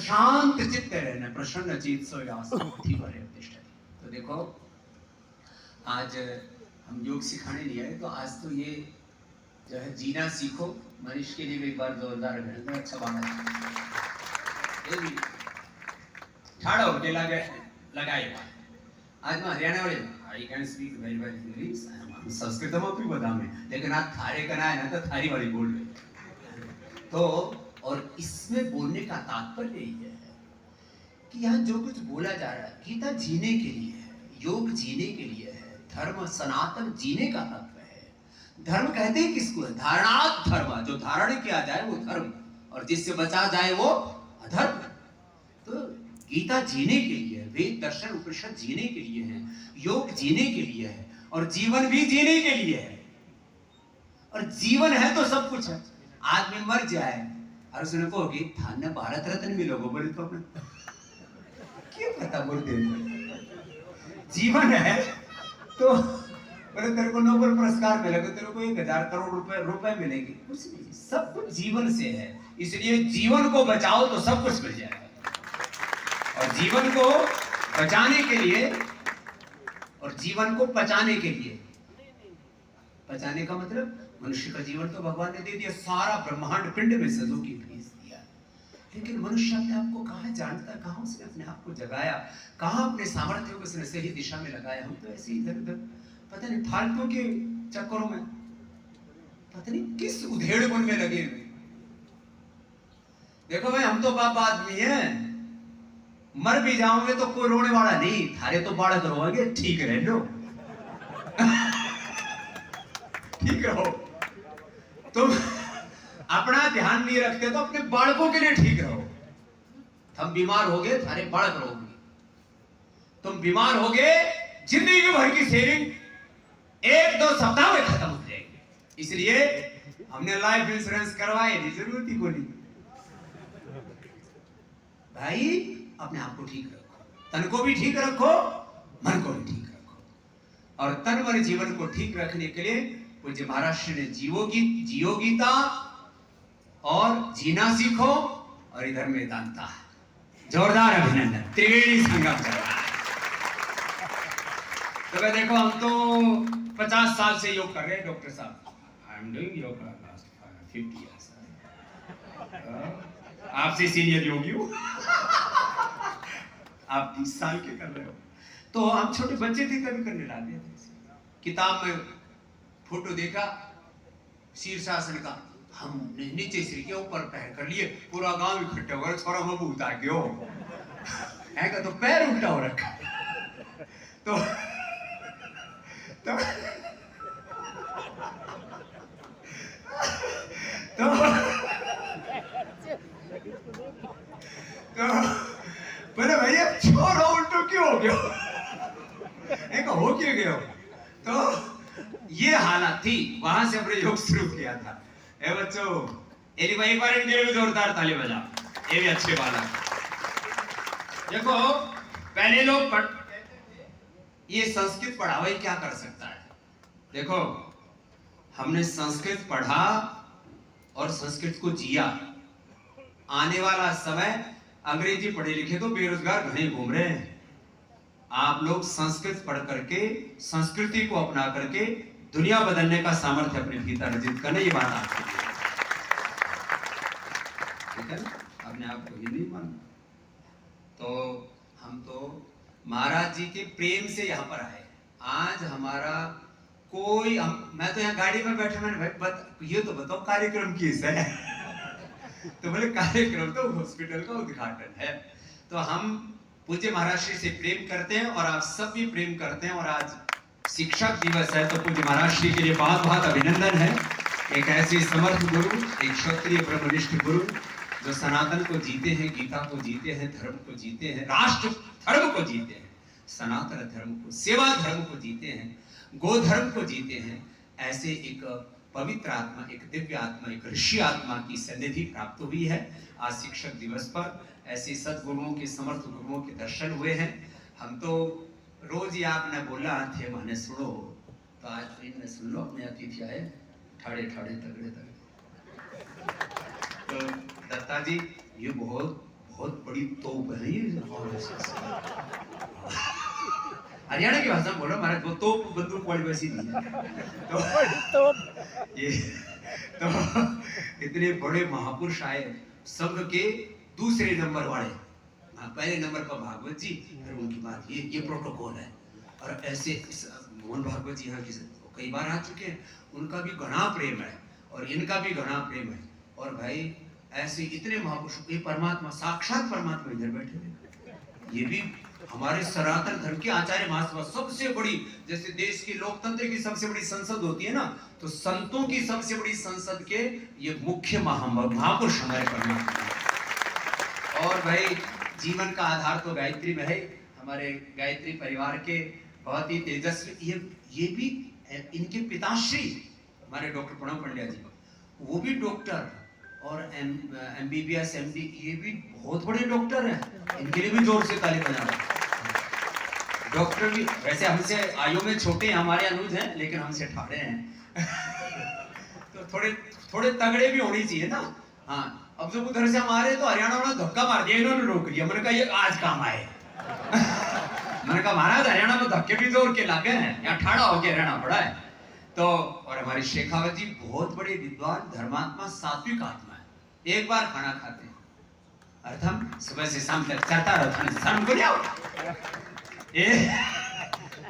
शांत चित्त रहना, प्रसन्न चित्त सोयास्थि परे तिष्ठति। तो देखो आज हम योग सिखाने नहीं आए, तो आज तो ये जो है जीना सीखो। मनीष के लिए भी एक बार जोरदार अभिनंदन, अच्छा बात है। ठाड़ा होके लगाए। आज मैं हरियाणा वाले I can speak very well English, Sanskrit में भी बता में, लेकिन आज थारे करना है ना तो थारी वाली बोल रहे। तो और इसमें बोलने का तात्पर्य यही है कि यहाँ जो कुछ बोला जा रहा है गीता जीने के लिए है, योग जीने के लिए है, धर्म सनातन जीने का तत्व है। धर्म कहते हैं किसको है? धारणात् धर्म, जो धारण किया जाए वो धर्म, और जिससे बचा जाए वो अधर्म। तो गीता जीने के लिए है, वेद दर्शन उपनिषद जीने के लिए है, योग जीने के लिए है, और जीवन भी जीने के लिए है। और जीवन है तो सब कुछ है। आदमी मर जाए और उसने कहोगे थाने भारत रत्न मिलोगे, बोले तो अपने क्यों पता बोलते हैं? जीवन है तो बोले तेरे को नोबेल पुरस्कार मिलेगा, तेरे को 1000 करोड़ रुपए मिलेंगे, कुछ नहीं, सब कुछ जीवन से है। इसलिए जीवन को बचाओ तो सब कुछ मिल जाएगा। और जीवन को बचाने के लिए और जीवन को पचाने के लिए, पचाने का मतलब मनुष्य का जीवन तो भगवान ने दे दिया, सारा ब्रह्मांड पिंड में सजो की भेज दिया, लेकिन मनुष्य अपने आप को कहाँ जानता, कहाँ उसने अपने आप को जगाया, कहाँ अपने सामर्थ्य को उसने सही दिशा में लगाया। हम तो ऐसे इधर उधर पता नहीं फालतू के चक्करों में, पता नहीं किस उधेड़ बुन में लगे हुए। देखो भाई, हम तो बाप आदमी हैं, मर भी जाओगे तो कोई रोने वाला नहीं, थारे तो बाढ़ रोएंगे, ठीक रह लो ठीक रहो। तुम अपना ध्यान नहीं रखते तो अपने बालकों के लिए ठीक रहो। हम बीमार हो गए, थारे बालक रहोगे। तुम बीमार हो गए, जिंदगी भर की सेविंग 1-2 सप्ताह में खत्म हो जाएगी। इसलिए हमने लाइफ इंश्योरेंस करवाए, जरूरत ही को नहीं। भाई अपने आप को ठीक रखो, तन को भी ठीक रखो, मन को भी ठीक रखो। और तन मन जीवन को ठीक रखने के लिए पूज्य महाराष्ट्र ने जियो गीता और जीना सीखो, और इधर वेदांता। जोरदार अभिनंदन, त्रिवेणी संगम चल रहा है। तो मैं देखो, हम तो 50 साल से योग कर रहे हैं डॉक्टर साहब। I am doing yoga last 50 years. आपसे सीनियर योगी हूँ आप 30 साल के कर रहे हो। तो हम छोटे बच्चे थे तभी करने लगे थे। किताब में फोटो देखा शीर्षासन का, हम नीचे सिर के ऊपर पैर कर लिए, पूरा गांव इकट्ठा हो गया, छोरा बाबू उतार के हो है तो पैर उल्टा हो रखा। तो बोले भैया छोरा उल्टो क्यों हो गया हो क्यों गया? तो ये हालत थी, वहां से हमने योग शुरू किया था। ए बच्चों, एक बार इनके लिए जोरदार ताली बजा, ये भी अच्छे वाला। देखो पहले लोग ये संस्कृत पढ़ा हुआ क्या कर सकता है? देखो हमने संस्कृत पढ़ा और संस्कृत को जिया। आने वाला समय अंग्रेजी पढ़े लिखे तो बेरोजगार घने घूम रहे हैं। आप लोग संस्कृत पढ़ करके, संस्कृति को अपना करके दुनिया बदलने का सामर्थ्य अपने भीतर अर्जित करना, ये बात आपके लिए, ठीक है ना? अपने आप को ही नहीं मानना। तो हम तो महाराज जी के प्रेम से यहाँ पर आए। आज हमारा कोई मैं तो यहाँ गाड़ी में बैठा, मैंने भाई ये तो बताओ कार्यक्रम किस है तो बोले कार्यक्रम तो हॉस्पिटल का उद्घाटन है। तो हम पूज्य महाराष्ट्र से प्रेम करते हैं और आप सब भी प्रेम करते हैं। और आज शिक्षक दिवस है, तो पूज्य महाराष्ट्र के लिए बहुत बहुत अभिनंदन है। एक ऐसे समर्थ गुरु, एक क्षत्रिय ब्रह्मनिष्ठ गुरु जो सनातन को जीते हैं, गीता को जीते हैं, धर्म को जीते हैं, राष्ट्र धर्म को जीते हैं, सनातन धर्म को, सेवा धर्म को जीते हैं, गो धर्म को जीते हैं। ऐसे एक पवित्र आत्मा, एक दिव्य आत्मा, एक ऋषि आत्मा की सन्निधि प्राप्त हुई है। आज शिक्षक दिवस पर ऐसे सदगुरुओं के, समर्थ गुरुओं के दर्शन हुए हैं। हम तो रोज ही आपने बोला थे मैंने सुनो, तो आज फिर सुन लो, अपने अतिथि आए ठाड़े ठाड़े तगड़े तगड़े। तो दत्ता जी ये बहुत बहुत बड़ी तोप है ये। और हरियाणा की भाषा में बोलो महाराज, वो तोप बंदूक वाली वैसी नहीं है। तो ये तो इतने बड़े महापुरुष आए संघ के दूसरे नंबर वाले, पहले नंबर पर भागवत जी, फिर उनकी बात ये प्रोटोकॉल है। और ऐसे मोहन भागवत जी यहाँ की कई बार आ चुके हैं, उनका भी घना प्रेम है और इनका भी घना प्रेम है। और भाई ऐसे इतने महापुरुष, ये परमात्मा, साक्षात परमात्मा इधर बैठे हैं। ये भी हमारे सनातन धर्म के आचार्य महासभा सबसे बड़ी, जैसे देश की लोकतंत्र की सबसे बड़ी संसद होती है ना, तो संतों की सबसे बड़ी संसद के ये मुख्य महापुरुष हमारे परमात्मा। और भाई जीवन का आधार तो गायत्री में है। हमारे गायत्री परिवार के बहुत ही तेजस्वी, ये भी इनके पिताश्री हमारे डॉक्टर प्रणव पंड्या जी, वो भी डॉक्टर और MBBS MD, ये भी बहुत बड़े डॉक्टर हैं। इनके लिए भी जोर से ताली बजाओ। डॉक्टर भी वैसे हमसे आयु में छोटे हैं, हमारे अनुज हैं, लेकिन हमसे ठाड़े हैं। तो थोड़े तगड़े भी होनी चाहिए ना। हाँ, अब जब उधर से हम आ रहे तो हरियाणा वाला धक्का मार दिया, इन्होंने रोक दिया। मैंने कहा ये आज काम आए। मैंने कहा महाराज हरियाणा में धक्के भी जोर के लागे हैं, यहाँ ठाड़ा होके रहना पड़ा है। तो और हमारी शेखावत जी बहुत बड़े विद्वान, धर्मात्मा, सात्विक आत्मा है। एक बार खाना खाते हैं, अर्थम सुबह से शाम तक चलता रहता है, शर्म को नहीं आओ।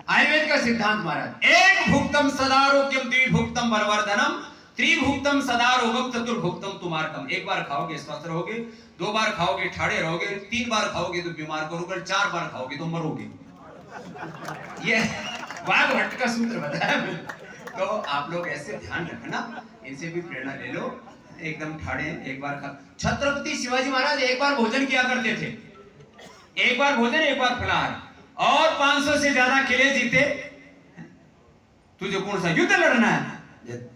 आयुर्वेद का सिद्धांत महाराज, एक भुक्तम सदारोग्यम, द्विभुक्तम बलवर्धनम, त्रिभुक्तम सदारोगम, चतुर्भुक्तम तुमार्कम। एक बार खाओगे स्वस्थ रहोगे, 2 बार खाओगे ठाड़े रहोगे, 3 बार खाओगे तो बीमार करोगे, 4 बार खाओगे तो मरोगे। ये वाघभट्ट का सूत्र बताया। तो आप लोग ऐसे ध्यान रखना, इनसे भी प्रेरणा ले लो। एकदम ठाड़े एक बार खा। छत्रपति शिवाजी महाराज एक बार भोजन किया करते थे, एक बार भोजन एक बार फलाहार, और 500 से ज्यादा किले जीते। तुझे कौन सा युद्ध लड़ना है,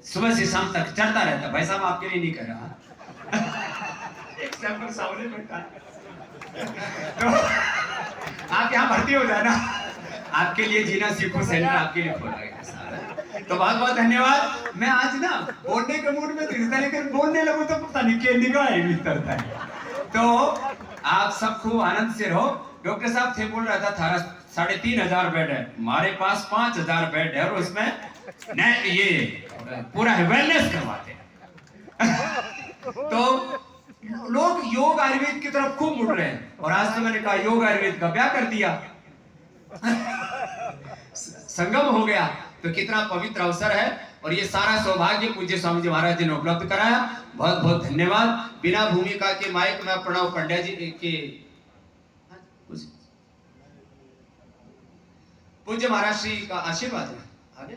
सुबह से शाम तक चलता रहता। भाई साहब आपके लिए नहीं कर रहा, एक सैंपल सामने बैठा। तो आप यहाँ भर्ती हो जाना, आपके लिए जीना सीखो सेंटर आपके लिए खोला गया। तो बहुत बहुत धन्यवाद। मैं आज ना बोलने के मूड में था, लेकिन बोलने लगूं तो पता नहीं क्या निगाह भीतर था। तो आप सब खूब आनंद से रहो। डॉक्टर साहब थे बोल रहा था 3,500 बेड है, हमारे पास 5,000 बेड है, और उसमें ये पूरा वेलनेस करवाते हैं। तो लोग योग आयुर्वेद की तरफ खूब मुड़ रहे हैं, और आज तो मैंने कहा योग आयुर्वेद का ब्याह कर दिया। संगम हो गया, तो कितना पवित्र अवसर है। और ये सारा सौभाग्य पूज्य स्वामी जी महाराज जी ने उपलब्ध कराया। बहुत बहुत धन्यवाद। बिना भूमिका के माइक में प्रणव पंड्या जी के पूज्य महाराज श्री का आशीर्वाद है। आगे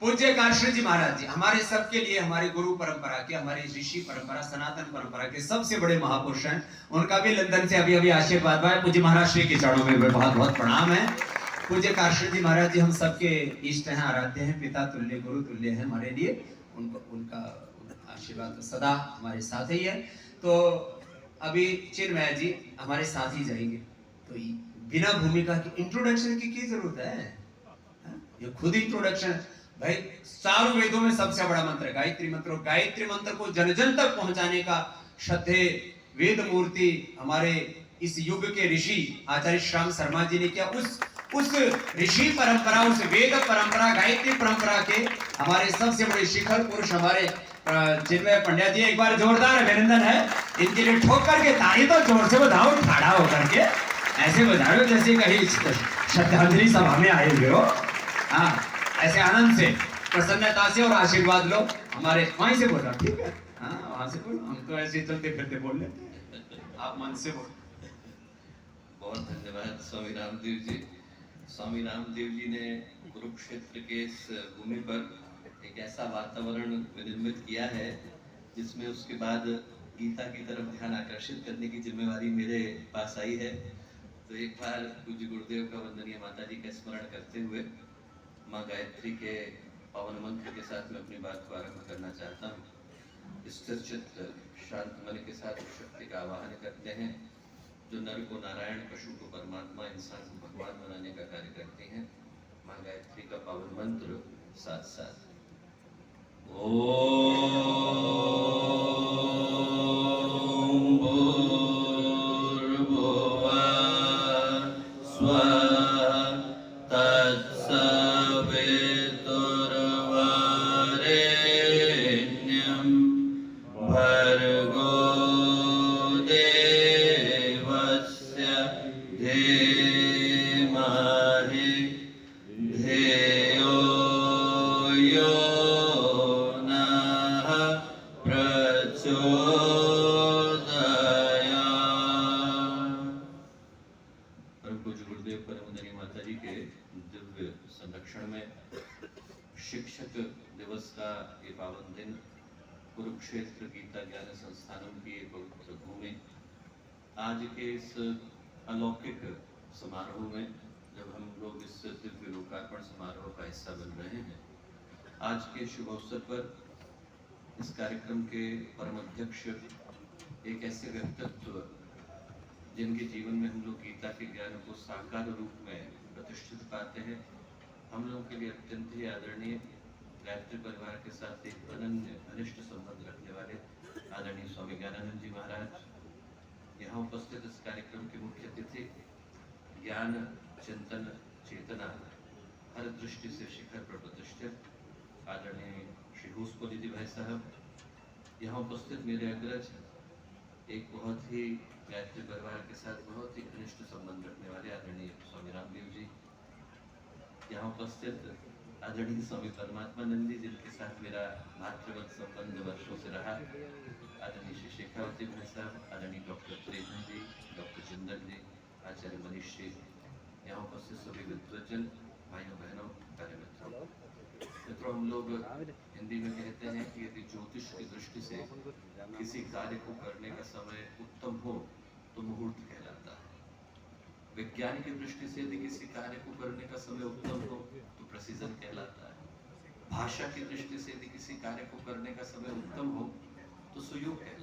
पूज्य काश्री जी महाराज जी हमारे सबके लिए, हमारे गुरु परंपरा के, हमारी ऋषि परंपरा, सनातन परंपरा के सबसे बड़े महापुरुष हैं। उनका भी लंदन से अभी अभी आशीर्वाद हुआ है। पूज्य महाराज श्री के चरणों में बहुत बहुत प्रणाम है। पूज्य काश्री जी महाराज जी हम सबके इष्ट हैं, आराध्य हैं, पिता तुल्य, गुरु तुल्य है हमारे लिए। उनका आशीर्वाद तो सदा हमारे साथ ही है। तो अभी चिन्मय जी हमारे साथ ही जाएंगे, तो बिना भूमिका की इंट्रोडक्शन की जरूरत है? ये खुद इंट्रोडक्शन। भाई चारों वेदों में सबसे बड़ा मंत्र गायत्री मंत्र, और गायत्री मंत्र को जन जन तक पहुंचाने का श्रद्धे वेद मूर्ति हमारे इस युग के ऋषि आचार्य श्याम शर्मा जी ने किया। उस ऋषि परंपरा, उस वेद परंपरा, गायत्री परंपरा के हमारे सबसे बड़े शिखर पुरुष हमारे चिन्मय पंड्या जी। एक बार जोरदार अभिनंदन है इनके लिए। ठोक करके ताली तो जोर से बजाओ, ठाड़ा होकर के ऐसे बजा रहे हो जैसे कहीं श्रद्धांजलि सभा में आए हुए हो। हाँ, ऐसे आनंद से, प्रसन्नता से और आशीर्वाद लो। हमारे वहीं से बोलो, ठीक है? हाँ, वहां से बोलो, हम तो ऐसे चलते फिरते बोल लेते हैं, आप मन से बोलो। बहुत धन्यवाद स्वामी रामदेव जी। स्वामी रामदेव जी ने कुरुक्षेत्र के इस भूमि पर एक ऐसा वातावरण विनिर्मित किया है जिसमें उसके बाद गीता की तरफ ध्यान आकर्षित करने की जिम्मेवारी मेरे पास आई है। तो एक बार पूज्य गुरुदेव का वंदनीय माता जी का स्मरण करते हुए माँ गायत्री के पावन मंत्र के साथ मैं अपनी बात को आरंभ करना चाहता हूँ। स्थिर चित्त शांत मन के साथ शक्ति का आवाहन करते हैं जो नर को नारायण, पशु को परमात्मा, इंसान को भगवान बनाने का कार्य करते हैं। माँ गायत्री का पावन मंत्र साथ साथ ओम पावन दिन, कुरुक्षेत्र गीता ज्ञान संस्थानम की एक पवित्र भूमि, आज के इस अलौकिक समारोह में जब हम लोग इस दिव्य लोकार्पण समारोह का हिस्सा बन रहे हैं, आज के शुभ अवसर पर इस कार्यक्रम के परम अध्यक्ष एक ऐसे व्यक्तित्व जिनके जीवन में हम लोग गीता के ज्ञान को साकार रूप में प्रतिष्ठित पाते हैं, हम लोगों के लिए अत्यंत ही आदरणीय, गायत्री परिवार के साथ एक अनन्य घनिष्ठ संबंध रखने वाले आदरणीय स्वामी ज्ञानानंद जी महाराज, यहाँ उपस्थित इस कार्यक्रम के मुख्य अतिथि, ज्ञान चिंतन चेतना हर दृष्टि से शिखर पर प्रतिष्ठित आदरणीय श्री हुसपुरी जी भाई साहब, यहाँ उपस्थित मेरे अग्रज, एक बहुत ही गायत्री परिवार के साथ बहुत ही घनिष्ठ संबंध रखने वाले आदरणीय स्वामी रामदेव जी, यहाँ उपस्थित आदरणीय स्वामी परमात्मानंद जी जिनके साथ मेरा भातृवत संबंध वर्षों से रहा, आदरणीय श्री शेखावती भाई साहब, आदरणीय डॉक्टर प्रेम जी, डॉक्टर जिंदल जी, आचार्य मनीष जी, यहाँ उपस्थित सभी विद्वजन भाइयों बहनों प्यारे मित्रों, हम लोग हिंदी में कहते हैं कि यदि ज्योतिष की दृष्टि से किसी कार्य को करने का समय उत्तम हो तो मुहूर्त कहलाता है, विज्ञान की दृष्टि से यदि किसी कार्य को करने का समय उत्तम हो तो प्रेसिजन कहलाता है, भाषा की दृष्टि से यदि किसी कार्य को करने का समय उत्तम हो तो सुयोग कहलाता है।